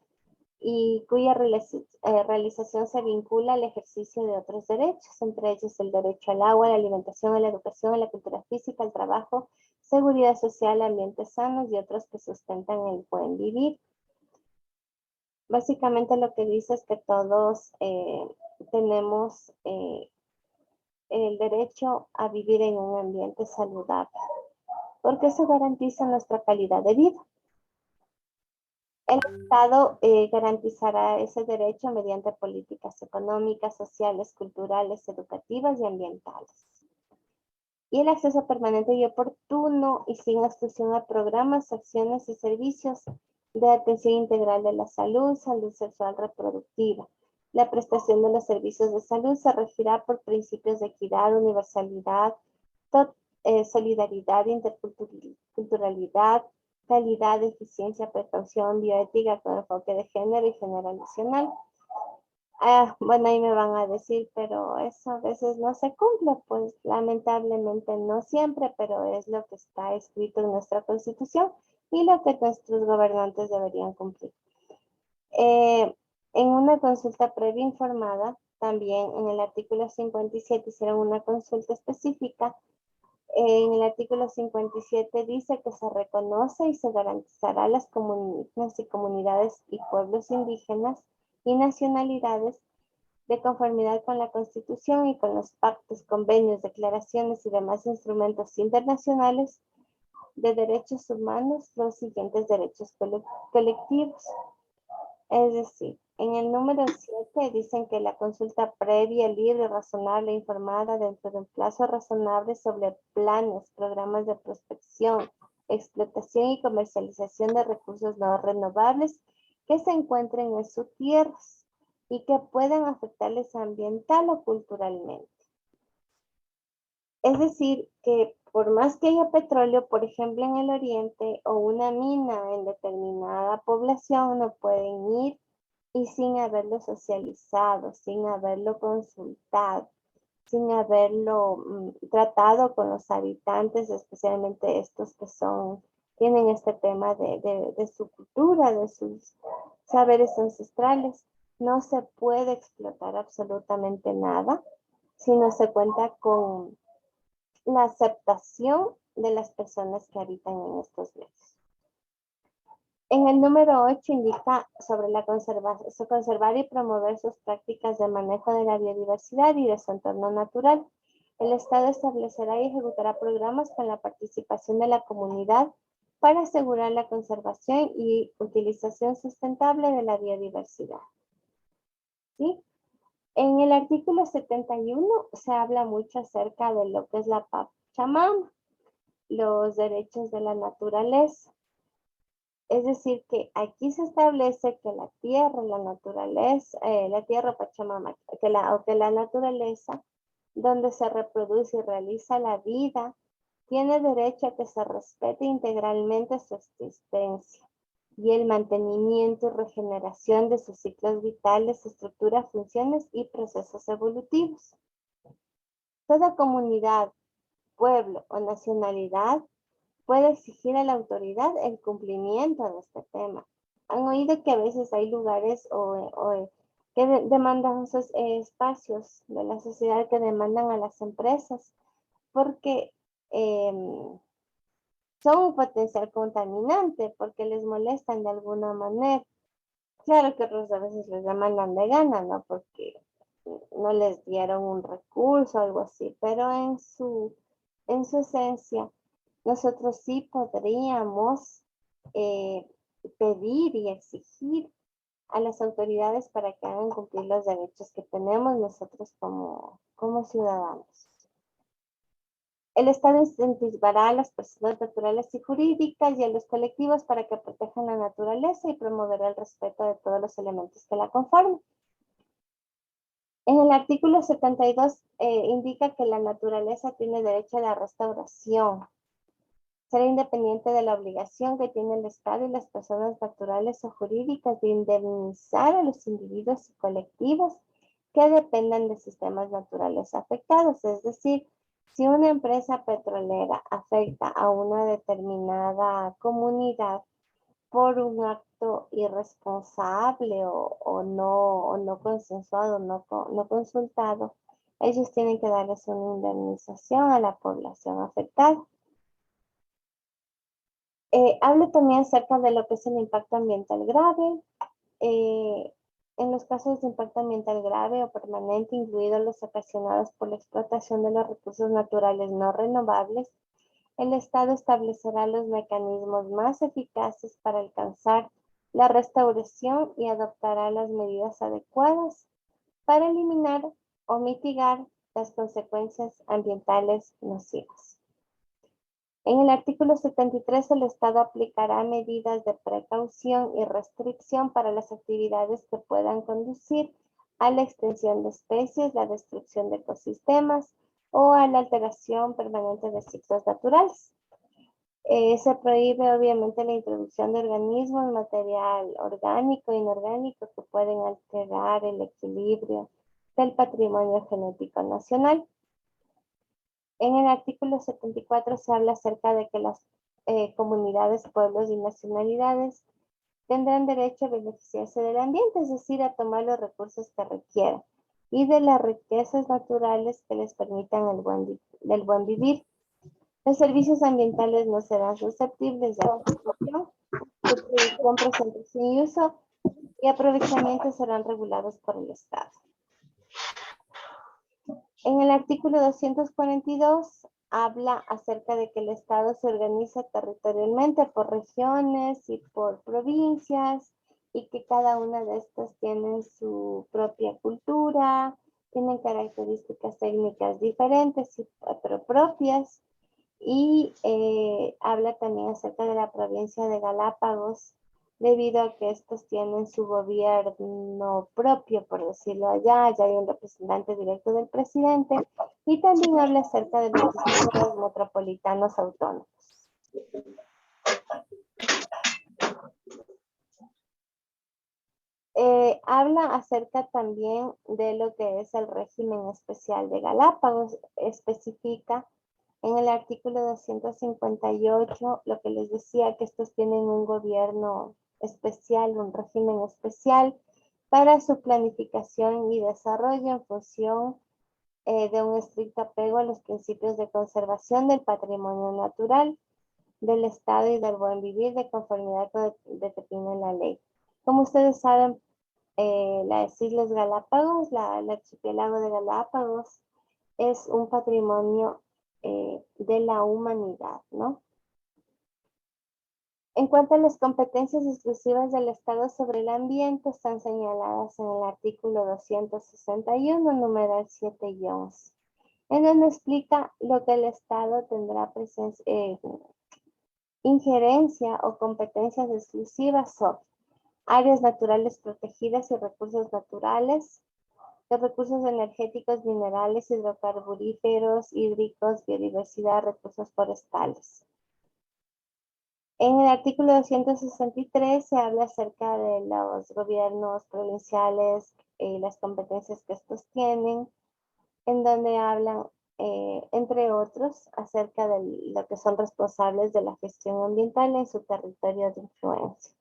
y cuya realización se vincula al ejercicio de otros derechos, entre ellos el derecho al agua, a la alimentación, a la educación, a la cultura física, al trabajo, seguridad social, ambientes sanos y otros que sustentan el buen vivir. Básicamente lo que dice es que todos tenemos el derecho a vivir en un ambiente saludable, porque eso garantiza nuestra calidad de vida. El Estado garantizará ese derecho mediante políticas económicas, sociales, culturales, educativas y ambientales. Y el acceso permanente y oportuno y sin exclusión a programas, acciones y servicios de atención integral de la salud, salud sexual reproductiva. La prestación de los servicios de salud se regirá por principios de equidad, universalidad, solidaridad, interculturalidad, calidad, eficiencia, precaución, bioética con enfoque de género y generacional. Bueno, ahí me van a decir, pero eso a veces no se cumple, pues lamentablemente no siempre, pero es lo que está escrito en nuestra Constitución y lo que nuestros gobernantes deberían cumplir. En una consulta previa informada, también en el artículo 57 hicieron una consulta específica. En el artículo 57 dice que se reconoce y se garantizará a las comunidades y pueblos indígenas y nacionalidades de conformidad con la Constitución y con los pactos, convenios, declaraciones y demás instrumentos internacionales de derechos humanos los siguientes derechos colectivos. Es decir, en el número 7 dicen que la consulta previa, libre, razonable e informada dentro de un plazo razonable sobre planes, programas de prospección, explotación y comercialización de recursos no renovables que se encuentren en sus tierras y que puedan afectarles ambiental o culturalmente. Es decir, que por más que haya petróleo, por ejemplo, en el oriente o una mina en determinada población, no pueden ir y sin haberlo socializado, sin haberlo consultado, sin haberlo tratado con los habitantes, especialmente estos que tienen este tema de su cultura, de sus saberes ancestrales. No se puede explotar absolutamente nada si no se cuenta con la aceptación de las personas que habitan en estos medios. En el número 8 indica sobre la conservar y promover sus prácticas de manejo de la biodiversidad y de su entorno natural. El Estado establecerá y ejecutará programas con la participación de la comunidad para asegurar la conservación y utilización sustentable de la biodiversidad. ¿Sí? En el artículo 71 se habla mucho acerca de lo que es la Pachamama, los derechos de la naturaleza. Es decir, que aquí se establece que la tierra, la naturaleza, la tierra Pachamama, que la naturaleza, donde se reproduce y realiza la vida, tiene derecho a que se respete integralmente su existencia y el mantenimiento y regeneración de sus ciclos vitales, estructuras, funciones y procesos evolutivos. Toda comunidad, pueblo o nacionalidad puede exigir a la autoridad el cumplimiento de este tema, han oído que a veces hay lugares que demandan esos espacios de la sociedad que demandan a las empresas porque son un potencial contaminante, porque les molestan de alguna manera. Claro que otros a veces les demandan de gana, ¿no? Porque no les dieron un recurso o algo así, pero en su esencia, nosotros sí podríamos pedir y exigir a las autoridades para que hagan cumplir los derechos que tenemos nosotros como ciudadanos. El Estado incentivará a las personas naturales y jurídicas y a los colectivos para que protejan la naturaleza y promoverá el respeto de todos los elementos que la conforman. En el artículo 72 indica que la naturaleza tiene derecho a la restauración. Será independiente de la obligación que tiene el Estado y las personas naturales o jurídicas de indemnizar a los individuos y colectivos que dependan de sistemas naturales afectados. Es decir, si una empresa petrolera afecta a una determinada comunidad por un acto irresponsable o no consensuado, no consultado, ellos tienen que darles una indemnización a la población afectada. Hablo también acerca de lo que es el impacto ambiental grave. En los casos de impacto ambiental grave o permanente, incluidos los ocasionados por la explotación de los recursos naturales no renovables, el Estado establecerá los mecanismos más eficaces para alcanzar la restauración y adoptará las medidas adecuadas para eliminar o mitigar las consecuencias ambientales nocivas. En el artículo 73, el Estado aplicará medidas de precaución y restricción para las actividades que puedan conducir a la extinción de especies, la destrucción de ecosistemas o a la alteración permanente de ciclos naturales. Se prohíbe obviamente la introducción de organismos, material orgánico e inorgánico que pueden alterar el equilibrio del patrimonio genético nacional. En el artículo 74 se habla acerca de que las comunidades, pueblos y nacionalidades tendrán derecho a beneficiarse del ambiente, es decir, a tomar los recursos que requieran y de las riquezas naturales que les permitan el buen vivir. Los servicios ambientales no serán susceptibles de adquisición, su producción, presentación y uso y aprovechamiento serán regulados por el Estado. En el artículo 242 habla acerca de que el Estado se organiza territorialmente por regiones y por provincias y que cada una de estas tienen su propia cultura, tienen características técnicas diferentes pero propias y habla también acerca de la provincia de Galápagos debido a que estos tienen su gobierno propio, por decirlo allá hay un representante directo del presidente, y también habla acerca de los distritos metropolitanos autónomos. Habla acerca también de lo que es el régimen especial de Galápagos, especifica en el artículo 258 lo que les decía, que estos tienen un gobierno especial, un régimen especial para su planificación y desarrollo en función de un estricto apego a los principios de conservación del patrimonio natural, del Estado y del buen vivir de conformidad con lo que determina la ley. Como ustedes saben, las Islas Galápagos, el archipiélago de Galápagos, es un patrimonio de la humanidad, ¿no? En cuanto a las competencias exclusivas del Estado sobre el ambiente, están señaladas en el artículo 261, numeral 7 y 11, en donde explica lo que el Estado tendrá injerencia o competencias exclusivas sobre áreas naturales protegidas y recursos naturales, los recursos energéticos, minerales, hidrocarburíferos, hídricos, biodiversidad, recursos forestales. En el artículo 263 se habla acerca de los gobiernos provinciales y las competencias que estos tienen, en donde hablan, entre otros, acerca de lo que son responsables de la gestión ambiental en su territorio de influencia.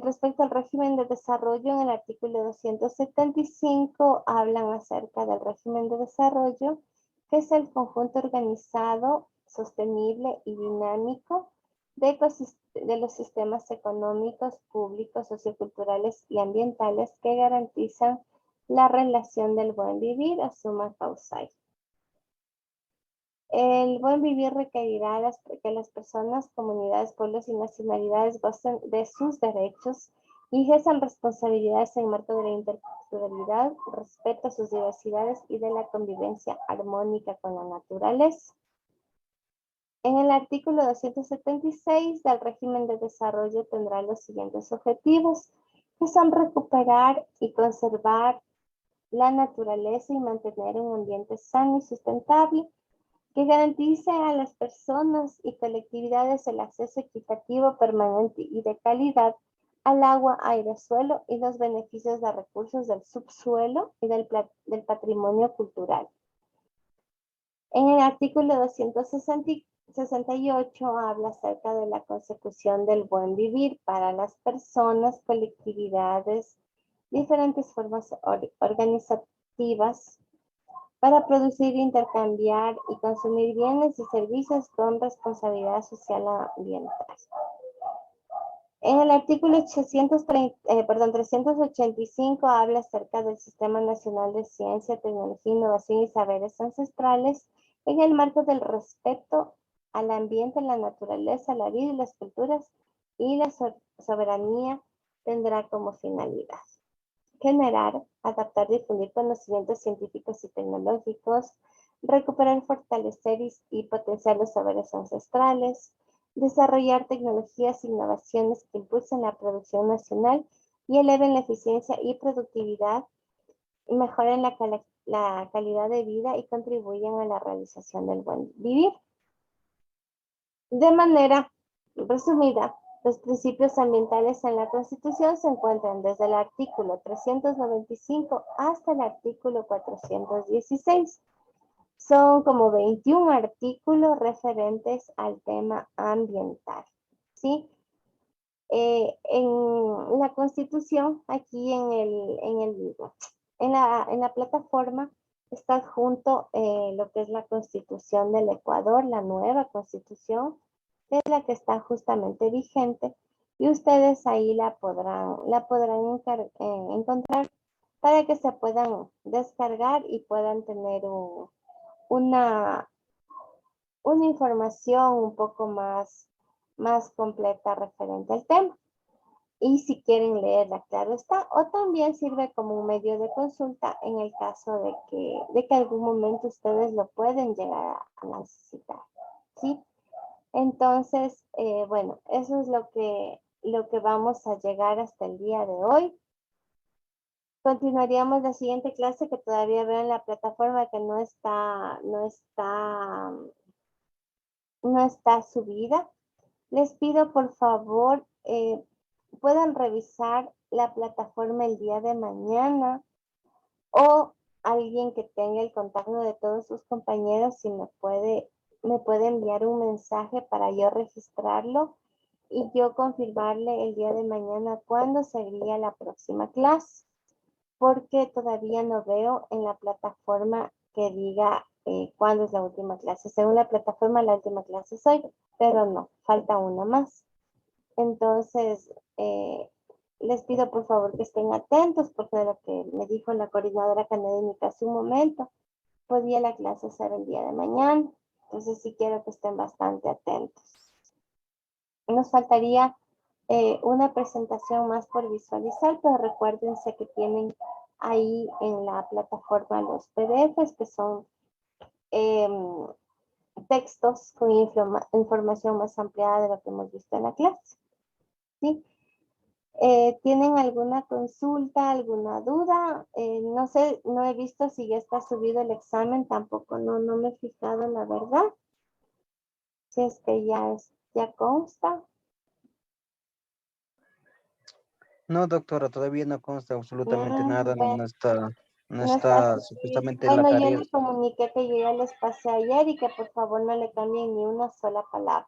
Respecto al régimen de desarrollo, en el artículo 275 hablan acerca del régimen de desarrollo, que es el conjunto organizado, sostenible y dinámico de los sistemas económicos, públicos, socioculturales y ambientales que garantizan la relación del buen vivir a suma causal. El buen vivir requerirá que las personas, comunidades, pueblos y nacionalidades gocen de sus derechos y ejerzan responsabilidades en marco de la interculturalidad, respeto a sus diversidades y de la convivencia armónica con la naturaleza. En el artículo 276 del régimen de desarrollo tendrá los siguientes objetivos, que son recuperar y conservar la naturaleza y mantener un ambiente sano y sustentable, que garantice a las personas y colectividades el acceso equitativo, permanente y de calidad al agua, aire, suelo y los beneficios de recursos del subsuelo y del patrimonio cultural. En el artículo 268 habla acerca de la consecución del buen vivir para las personas, colectividades, diferentes formas organizativas, para producir, intercambiar y consumir bienes y servicios con responsabilidad social ambiental. En el artículo 385 habla acerca del Sistema Nacional de Ciencia, Tecnología, Innovación y Saberes Ancestrales en el marco del respeto al ambiente, la naturaleza, la vida y las culturas, y la soberanía tendrá como finalidad generar, adaptar, difundir conocimientos científicos y tecnológicos, recuperar, fortalecer y potenciar los saberes ancestrales, desarrollar tecnologías e innovaciones que impulsen la producción nacional y eleven la eficiencia y productividad, y mejoren la calidad de vida y contribuyan a la realización del buen vivir. De manera resumida, los principios ambientales en la Constitución se encuentran desde el artículo 395 hasta el artículo 416. Son como 21 artículos referentes al tema ambiental, ¿sí? En la Constitución, aquí en la plataforma, está adjunto lo que es la Constitución del Ecuador, la nueva Constitución, que es la que está justamente vigente, y ustedes ahí la podrán encontrar para que se puedan descargar y puedan tener una información un poco más completa referente al tema. Y si quieren leerla, claro está, o también sirve como un medio de consulta en el caso de que algún momento ustedes lo pueden llegar a necesitar, ¿sí? Entonces, bueno, eso es lo que vamos a llegar hasta el día de hoy. Continuaríamos la siguiente clase, que todavía veo en la plataforma que no está subida. Les pido por favor puedan revisar la plataforma el día de mañana, o alguien que tenga el contacto de todos sus compañeros, si me puede enviar un mensaje para yo registrarlo y yo confirmarle el día de mañana cuándo sería la próxima clase, porque todavía no veo en la plataforma que diga cuándo es la última clase. Según la plataforma, la última clase es hoy, pero no, falta una más. Entonces, les pido por favor que estén atentos, porque de lo que me dijo la coordinadora académica hace un momento, podía la clase ser el día de mañana. Entonces sí quiero que estén bastante atentos. Nos faltaría una presentación más por visualizar, pero recuérdense que tienen ahí en la plataforma los PDFs, que son textos con información más ampliada de lo que hemos visto en la clase. ¿Sí? ¿Tienen alguna consulta, alguna duda? No sé, no he visto si ya está subido el examen, tampoco, no me he fijado, la verdad. Si es que ya consta. No, doctora, todavía no consta absolutamente nada, Bueno, no está no está subido. supuestamente la Bueno, yo tarea. les comuniqué que yo ya les pasé ayer y que por favor no le cambien ni una sola palabra.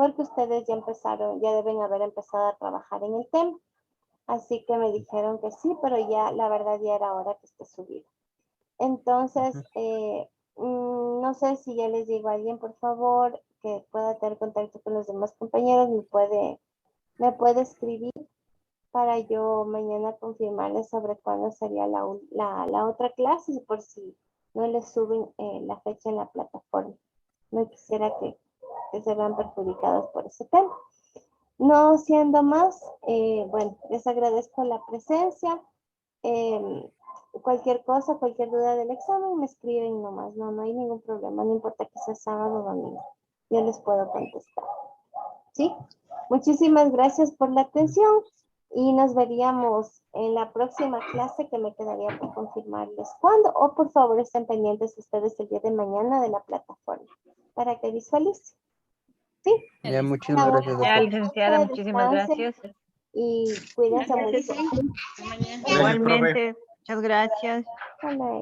porque ustedes ya empezaron, ya deben haber empezado a trabajar en el tema. Así que me dijeron que sí, pero ya la verdad ya era hora que esté subido. Entonces, no sé si ya les digo a alguien, por favor, que pueda tener contacto con los demás compañeros, me puede escribir para yo mañana confirmarles sobre cuándo sería la otra clase y por si no les suben la fecha en la plataforma. No quisiera que se vean perjudicados por ese tema. No siendo más, bueno, les agradezco la presencia. Cualquier cosa, cualquier duda del examen, me escriben nomás. No hay ningún problema, no importa que sea sábado o domingo. Yo les puedo contestar. ¿Sí? Muchísimas gracias por la atención y nos veríamos en la próxima clase que me quedaría por confirmarles cuándo. O por favor estén pendientes ustedes el día de mañana de la plataforma para que visualicen. ¿Sí? Ya, muchísimas gracias, Ya, doctor. licenciada, muchísimas Descansen gracias. y cuídense Gracias, mucho. Ceci. Hasta mañana. Gracias, profe. Igualmente, muchas gracias. Hasta luego.